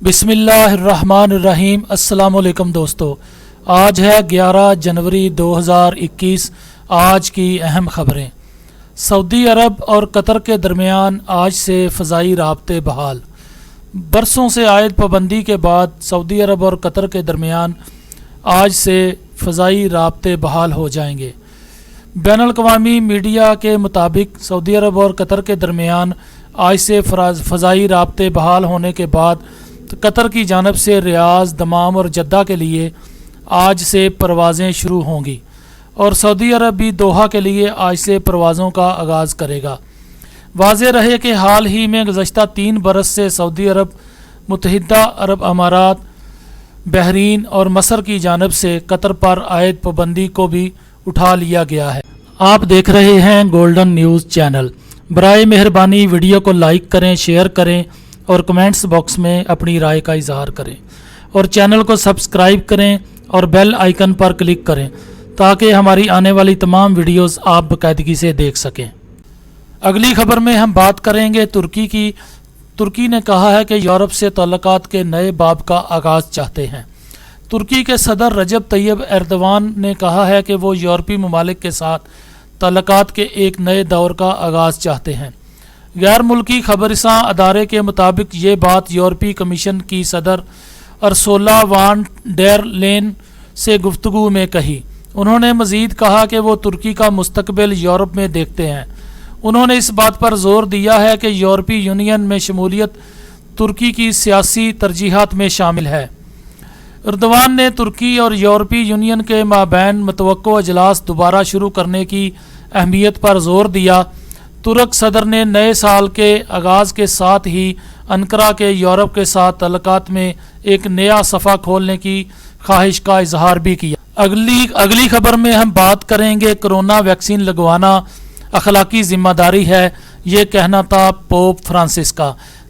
बिस्मिल्लाहिर्रहमानिर्रहीम। अस्सलामुअलैकुम दोस्तों, आज है 11 जनवरी 2021। आज की अहम खबरें। सऊदी अरब और कतर के दरमियान आज से फ़ज़ाई राब्ते बहाल। बरसों से आयद पाबंदी के बाद सऊदी अरब और कतर के दरमियान आज से फ़ज़ाई राब्ते बहाल हो जाएंगे। बैनुल-अक़वामी मीडिया के मुताबिक सऊदी अरब और कतर के दरमियान आज से फ़ज़ाई राब्ते बहाल होने के बाद कतर की जानब से रियाज़, दमाम और जद्दा के लिए आज से परवाज़ें शुरू होंगी और सऊदी अरब भी दोहा के लिए आज से परवाज़ों का आगाज़ करेगा। वाज़ेह रहे कि हाल ही में गुज़श्ता 3 बरस से सऊदी अरब, मुत्तहिदा अरब अमारात, बहरीन और मसर की जानब से कतर पर आयद पाबंदी को भी उठा लिया गया है। आप देख रहे हैं गोल्डन न्यूज़ चैनल। बराए मेहरबानी वीडियो को लाइक करें, शेयर करें और कमेंट्स बॉक्स में अपनी राय का इजहार करें और चैनल को सब्सक्राइब करें और बेल आइकन पर क्लिक करें ताकि हमारी आने वाली तमाम वीडियोस आप बाकायदगी से देख सकें। अगली खबर में हम बात करेंगे तुर्की की। तुर्की ने कहा है कि यूरोप से ताल्लुकात के नए बाब का आगाज़ चाहते हैं। तुर्की के सदर रजब तैयब एर्दवान ने कहा है कि वो यूरोपीय ममालिक के साथ ताल्लुकात के एक नए दौर का आगाज़ चाहते हैं। गैर मुल्की खबरसां अदारे के मुताबिक ये बात यूरोपीय कमीशन की सदर अर्सुला वान डेर लेन से गुफ्तगू में कही। उन्होंने मज़ीद कहा कि वो तुर्की का मुस्तकबिल यूरोप में देखते हैं। उन्होंने इस बात पर जोर दिया है कि यूरोपीय यूनियन में शमूलियत तुर्की की सियासी तरजीहात में शामिल है। एर्दवान ने तुर्की और यूरोपीय यूनियन के माबैन मुतवक्को अजलास दोबारा शुरू करने की अहमियत पर जोर दिया। तुर्क सदर ने नए साल के आगाज़ के साथ ही अंकारा के यूरोप के साथ ताल्लुकात में एक नया सफ़ा खोलने की ख्वाहिश का इजहार भी किया। अगली खबर में हम बात करेंगे कोरोना वैक्सीन लगवाना अखलाकी ज़िम्मेदारी है, ये कहना था पोप फ्रांसिस का।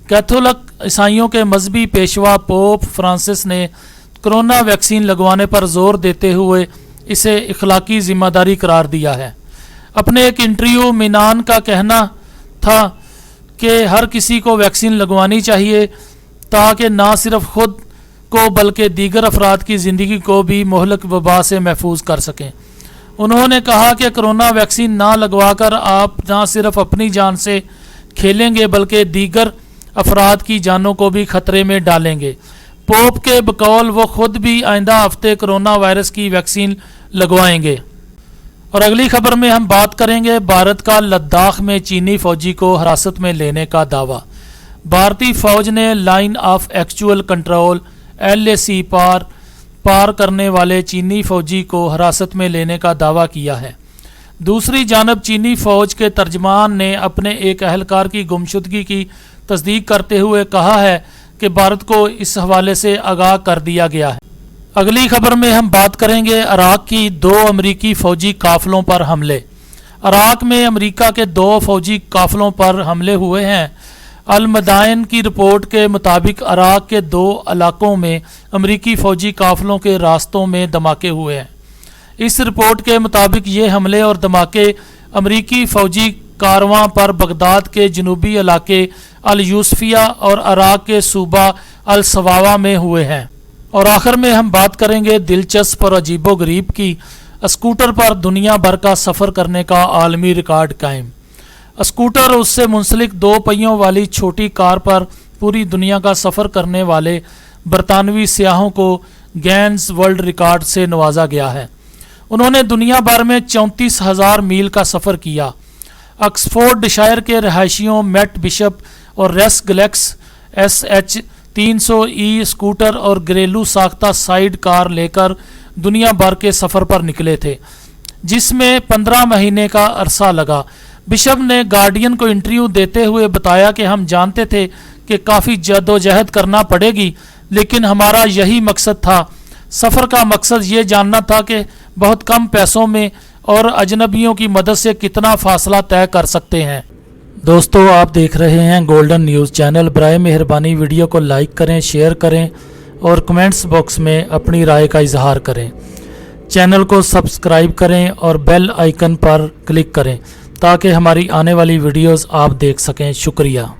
कैथोलिक ईसाइयों के मजहबी पेशवा पोप फ्रांसिस ने कोरोना वैक्सीन लगवाने पर जोर देते हुए इसे अखलाकी ज़िम्मेदारी करार दिया है। अपने एक इंटरव्यू मिनान का कहना था कि हर किसी को वैक्सीन लगवानी चाहिए ताकि ना सिर्फ खुद को बल्कि दीगर अफराद की ज़िंदगी को भी मुहलक वबा से महफूज कर सकें। उन्होंने कहा कि कोरोना वैक्सीन ना लगवाकर आप ना सिर्फ अपनी जान से खेलेंगे बल्कि दीगर अफराद की जानों को भी खतरे में डालेंगे। पोप के बकौल वो खुद भी आइंदा हफ्ते कोरोना वायरस की वैक्सीन लगवाएंगे। और अगली खबर में हम बात करेंगे भारत का लद्दाख में चीनी फौजी को हिरासत में लेने का दावा। भारतीय फौज ने line of actual control LAC पार करने वाले चीनी फौजी को हिरासत में लेने का दावा किया है। दूसरी जानब चीनी फौज के तर्जमान ने अपने एक अहलकार की गुमशुदगी की तस्दीक करते हुए कहा है कि भारत को इस हवाले से आगाह कर दिया गया है। अगली खबर में हम बात करेंगे इराक की 2 अमरीकी फ़ौजी काफ़िलों पर हमले। इराक में अमेरिका के 2 फ़ौजी काफ़िलों पर हमले हुए हैं। अल-मदाइन की रिपोर्ट के मुताबिक इराक के 2 इलाकों में अमरीकी फ़ौजी काफ़िलों के रास्तों में धमाके हुए हैं। इस रिपोर्ट के मुताबिक ये हमले और धमाके अमरीकी फ़ौजी कारवां पर बगदाद के जनूबी इलाके अल यूसफिया और इराक के सूबा अल सवावा में हुए हैं। और आखिर में हम बात करेंगे दिलचस्प और अजीबो गरीब की। स्कूटर पर दुनिया भर का सफ़र करने का आलमी रिकॉर्ड कायम। स्कूटर और उससे मुंसलिक 2 पहियों वाली छोटी कार पर पूरी दुनिया का सफ़र करने वाले बरतानवी सियाहों को गिनीज वर्ल्ड रिकॉर्ड से नवाजा गया है। उन्होंने दुनिया भर में 34,000 मील का सफ़र किया। ऑक्सफोर्डशायर के रहायशियों मैट बिशप और रेस गैलेक्स SH 300E स्कूटर और घरेलू साख्ता साइड कार लेकर दुनिया भर के सफ़र पर निकले थे, जिसमें 15 महीने का अरसा लगा। बिशप ने गार्डियन को इंटरव्यू देते हुए बताया कि हम जानते थे कि काफ़ी जद्दोजहद करना पड़ेगी, लेकिन हमारा यही मकसद था। सफ़र का मकसद ये जानना था कि बहुत कम पैसों में और अजनबियों की मदद से कितना फासला तय कर सकते हैं। दोस्तों, आप देख रहे हैं गोल्डन न्यूज़ चैनल। बराए मेहरबानी वीडियो को लाइक करें, शेयर करें और कमेंट्स बॉक्स में अपनी राय का इजहार करें। चैनल को सब्सक्राइब करें और बेल आइकन पर क्लिक करें ताकि हमारी आने वाली वीडियोस आप देख सकें। शुक्रिया।